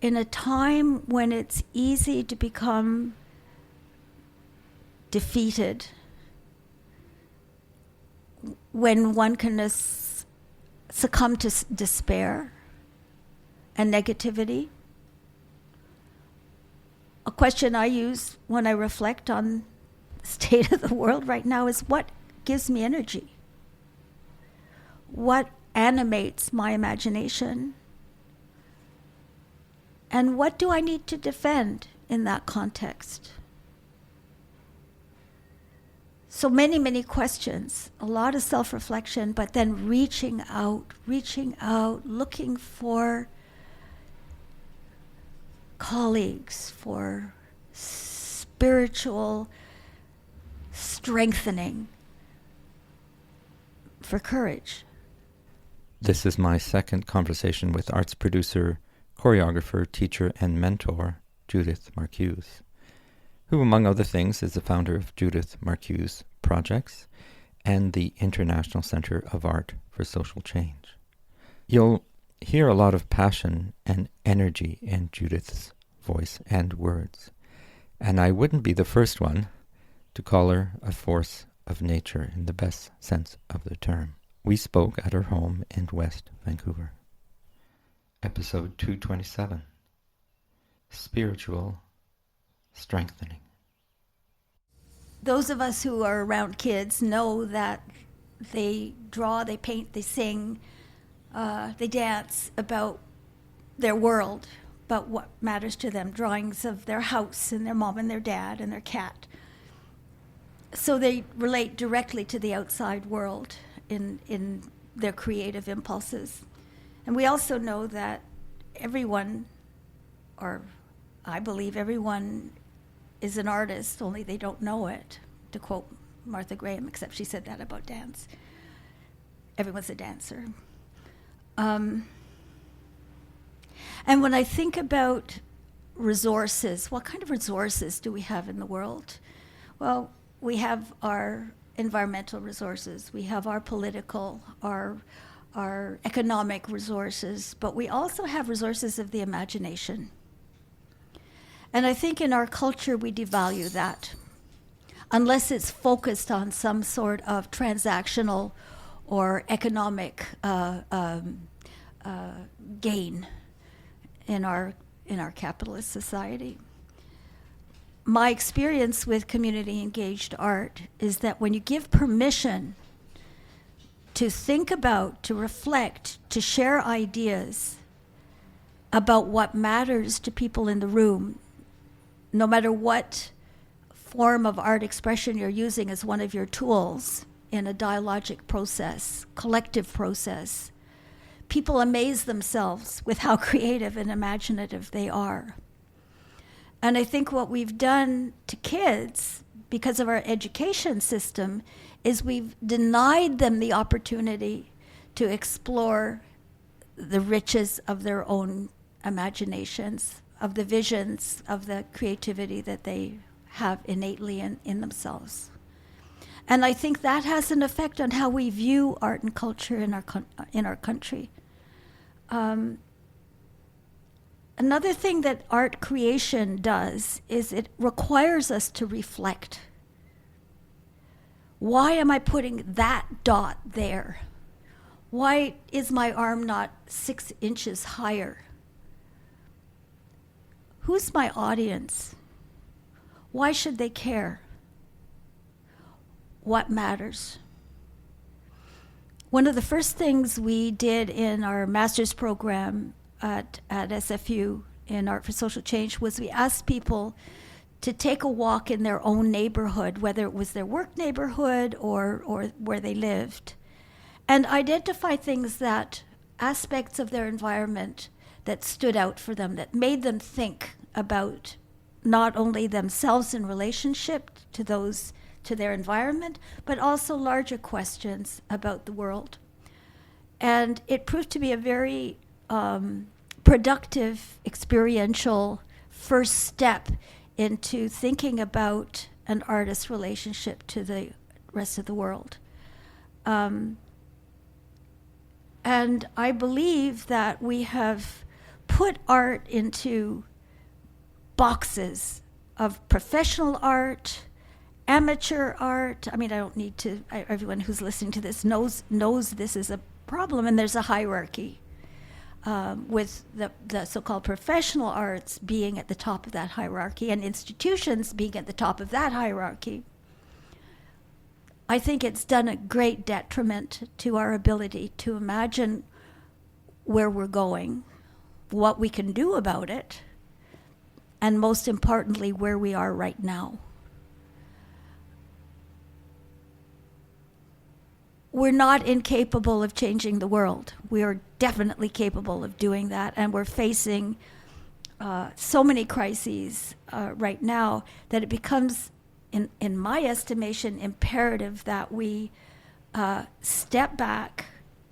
in a time when it's easy to become defeated, when one can succumb to despair and negativity. A question I use when I reflect on the state of the world right now is, what gives me energy? What animates my imagination? And what do I need to defend in that context? So many, many questions, a lot of self-reflection, but then reaching out, looking for colleagues, for spiritual strengthening, for courage. This is my second conversation with arts producer, choreographer, teacher, and mentor, Judith Marcuse, who, among other things, is the founder of Judith Marcuse Projects and the International Center of Art for Social Change. You'll hear a lot of passion and energy in Judith's voice and words, and I wouldn't be the first one to call her a force of nature in the best sense of the term. We spoke at her home in West Vancouver. Episode 227, Spiritual Strengthening. Those of us who are around kids know that they draw, they paint, they sing, they dance about their world, about what matters to them, drawings of their house and their mom and their dad and their cat. So they relate directly to the outside world in their creative impulses. And we also know that everyone, or I believe everyone, is an artist, only they don't know it, to quote Martha Graham, except she said that about dance. Everyone's a dancer. And when I think about resources, what kind of resources do we have in the world? Well, we have our environmental resources, we have our political, our economic resources, but we also have resources of the imagination. And I think in our culture we devalue that, unless it's focused on some sort of transactional or economic gain in our capitalist society. My experience with community engaged art is that when you give permission to think about, to reflect, to share ideas about what matters to people in the room, no matter what form of art expression you're using as one of your tools in a dialogic process, collective process, people amaze themselves with how creative and imaginative they are. And I think what we've done to kids, because of our education system, is we've denied them the opportunity to explore the riches of their own imaginations, of the visions, of the creativity that they have innately in themselves. And I think that has an effect on how we view art and culture in our country. Another thing that art creation does is it requires us to reflect. Why am I putting that dot there? Why is my arm not 6 inches higher? Who's my audience? Why should they care? What matters? One of the first things we did in our master's program at SFU in Art for Social Change was we asked people to take a walk in their own neighborhood, whether it was their work neighborhood or where they lived, and identify things aspects of their environment that stood out for them, that made them think about not only themselves in relationship to their environment, but also larger questions about the world. And it proved to be a very productive, experiential first step into thinking about an artist's relationship to the rest of the world. And I believe that we have put art into boxes of professional art, amateur art. I mean, I don't need to, everyone who's listening to this knows this is a problem, and there's a hierarchy with the so-called professional arts being at the top of that hierarchy and institutions being at the top of that hierarchy. I think it's done a great detriment to our ability to imagine where we're going, what we can do about it, and most importantly, where we are right now. We're not incapable of changing the world. We are definitely capable of doing that, and we're facing so many crises right now that it becomes, in my estimation, imperative that we step back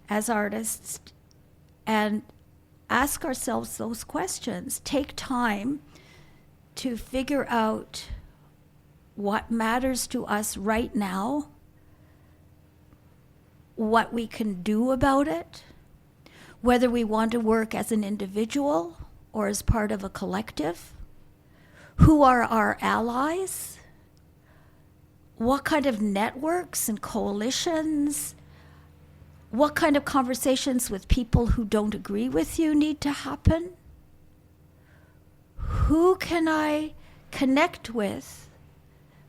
as artists and ask ourselves those questions. Take time to figure out what matters to us right now, what we can do about it, whether we want to work as an individual or as part of a collective, who are our allies, what kind of networks and coalitions, what kind of conversations with people who don't agree with you need to happen? Who can I connect with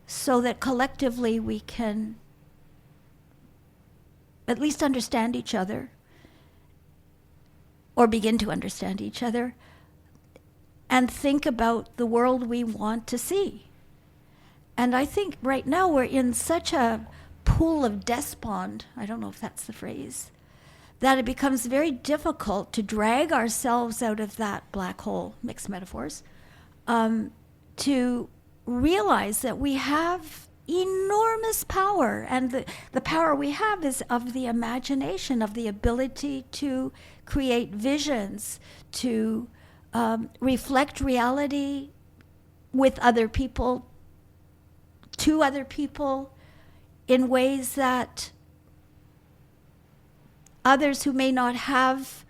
so that collectively we can at least understand each other, or begin to understand each other, and think about the world we want to see? And I think right now we're in such a pool of despond, I don't know if that's the phrase, that it becomes very difficult to drag ourselves out of that black hole, mixed metaphors, to realize that we have enormous power, and the power we have is of the imagination, of the ability to create visions, to reflect reality with other people, to other people, in ways that others who may not have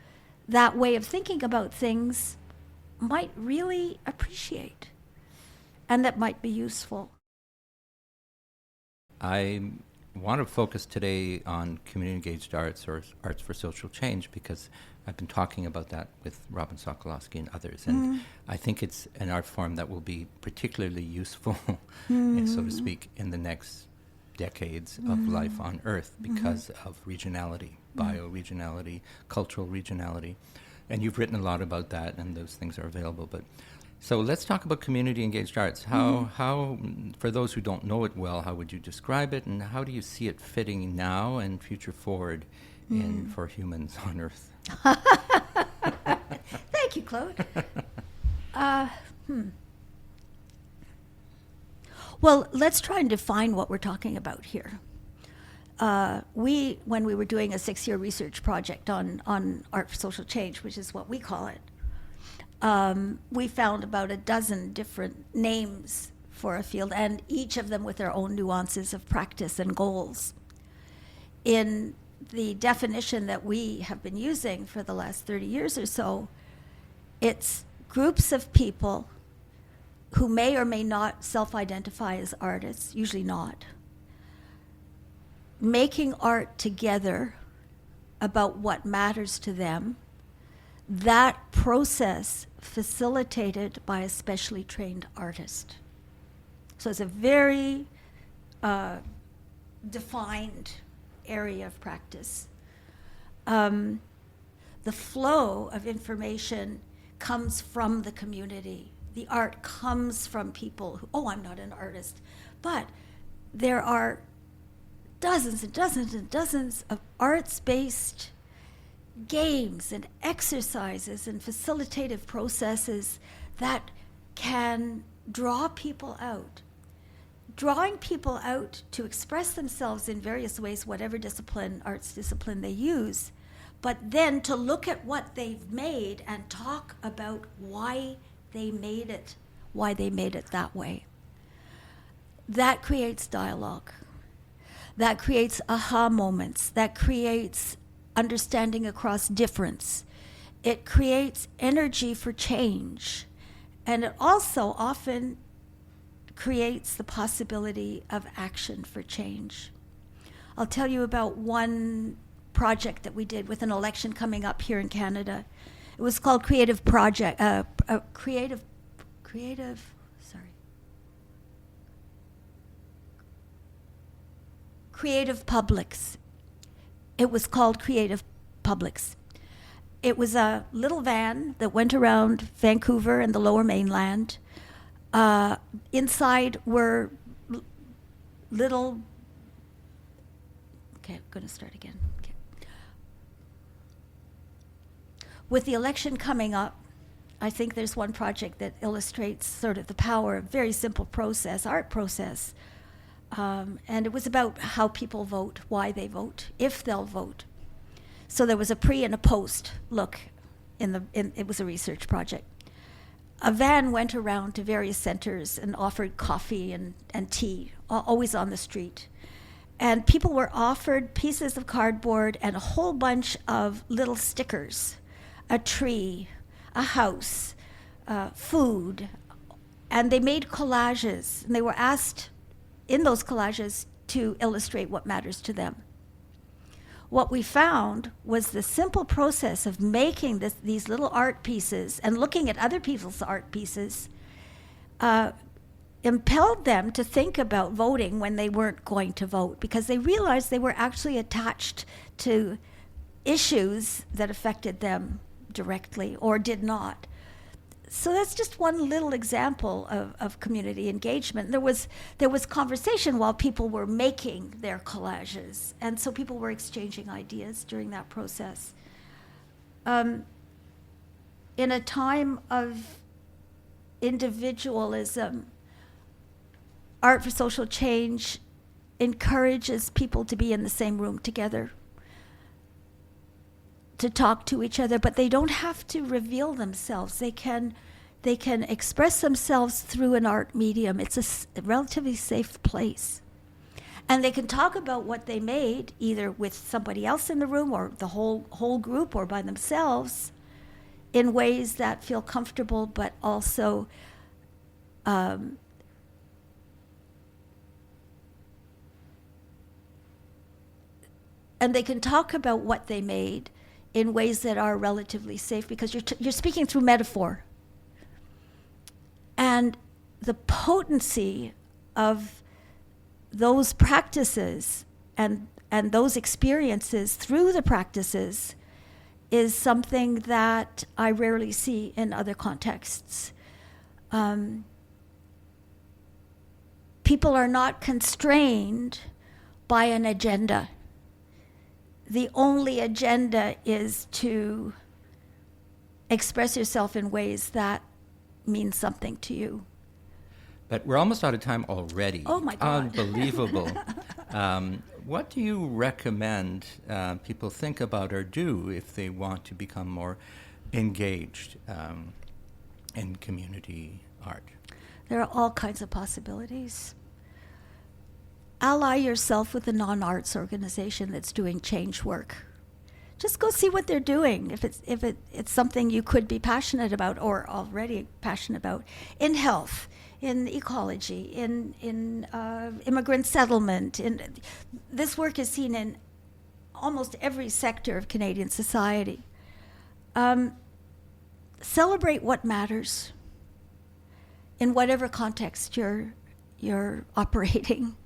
that way of thinking about things might really appreciate, and that might be useful. I want to focus today on community-engaged arts, or arts for social change, because I've been talking about that with Robin Sokolowski and others, and I think it's an art form that will be particularly useful, so to speak, in the next decades of life on Earth because of regionality, bioregionality, cultural regionality. And you've written a lot about that, and those things are available. But so let's talk about community-engaged arts. How, for those who don't know it well, how would you describe it, and how do you see it fitting now and future forward for humans on Earth? Thank you, Claude. Well, let's try and define what we're talking about here. When we were doing a 6-year research project on art for social change, which is what we call it, we found about a dozen different names for a field, and each of them with their own nuances of practice and goals. In the definition that we have been using for the last 30 years or so, it's groups of people who may or may not self-identify as artists, usually not, making art together about what matters to them, that process facilitated by a specially trained artist. So it's a very defined area of practice. The flow of information comes from the community. The art comes from people who, I'm not an artist, but there are dozens and dozens and dozens of arts-based games and exercises and facilitative processes that can draw people out. Drawing people out to express themselves in various ways, whatever discipline, arts discipline they use, but then to look at what they've made and talk about why they made it that way. That creates dialogue. That creates aha moments. That creates understanding across difference. it creates energy for change. And it also often creates the possibility of action for change. I'll tell you about one project that we did with an election coming up here in Canada. It was called Creative Publics. It was called Creative Publics. It was a little van that went around Vancouver and the Lower Mainland. Inside were little. Okay, I'm going to start again. Okay. With the election coming up, I think there's one project that illustrates sort of the power of very simple process, art process. And it was about how people vote, why they vote, if they'll vote. So there was a pre and a post look. It was a research project. A van went around to various centers and offered coffee and tea, always on the street. And people were offered pieces of cardboard and a whole bunch of little stickers, a tree, a house, food, and they made collages. And they were asked in those collages to illustrate what matters to them. What we found was the simple process of making these little art pieces and looking at other people's art pieces impelled them to think about voting when they weren't going to vote, because they realized they were actually attached to issues that affected them directly or did not. So that's just one little example of community engagement. There was conversation while people were making their collages, and so people were exchanging ideas during that process. In a time of individualism, Art for Social Change encourages people to be in the same room together, to talk to each other, but they don't have to reveal themselves. They can express themselves through an art medium. It's a relatively safe place. And they can talk about what they made, either with somebody else in the room or the whole group or by themselves, in ways that feel comfortable, but also and they can talk about what they made in ways that are relatively safe, because you're speaking through metaphor. And the potency of those practices and those experiences through the practices is something that I rarely see in other contexts. People are not constrained by an agenda. The only agenda is to express yourself in ways that mean something to you. But we're almost out of time already. Oh my God. Unbelievable. What do you recommend people think about or do if they want to become more engaged in community art? There are all kinds of possibilities. Ally yourself with a non-arts organization that's doing change work. Just go see what they're doing. If it's something you could be passionate about or already passionate about, in health, in ecology, in immigrant settlement. This work is seen in almost every sector of Canadian society. Celebrate what matters in whatever context you're operating.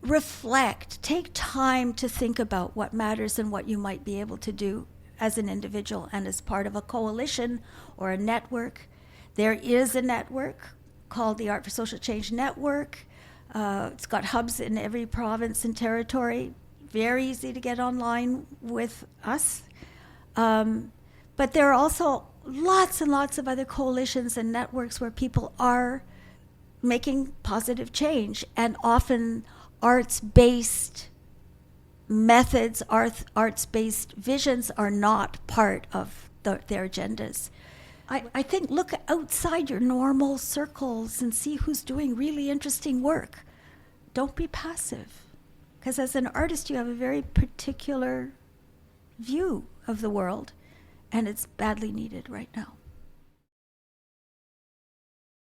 Reflect, take time to think about what matters and what you might be able to do as an individual and as part of a coalition or a network. There is a network called the Art for Social Change Network. It's got hubs in every province and territory. Very easy to get online with us. But there are also lots and lots of other coalitions and networks where people are making positive change, and often arts-based methods, arts-based visions are not part of their agendas. I think look outside your normal circles and see who's doing really interesting work. Don't be passive, because as an artist you have a very particular view of the world, and it's badly needed right now.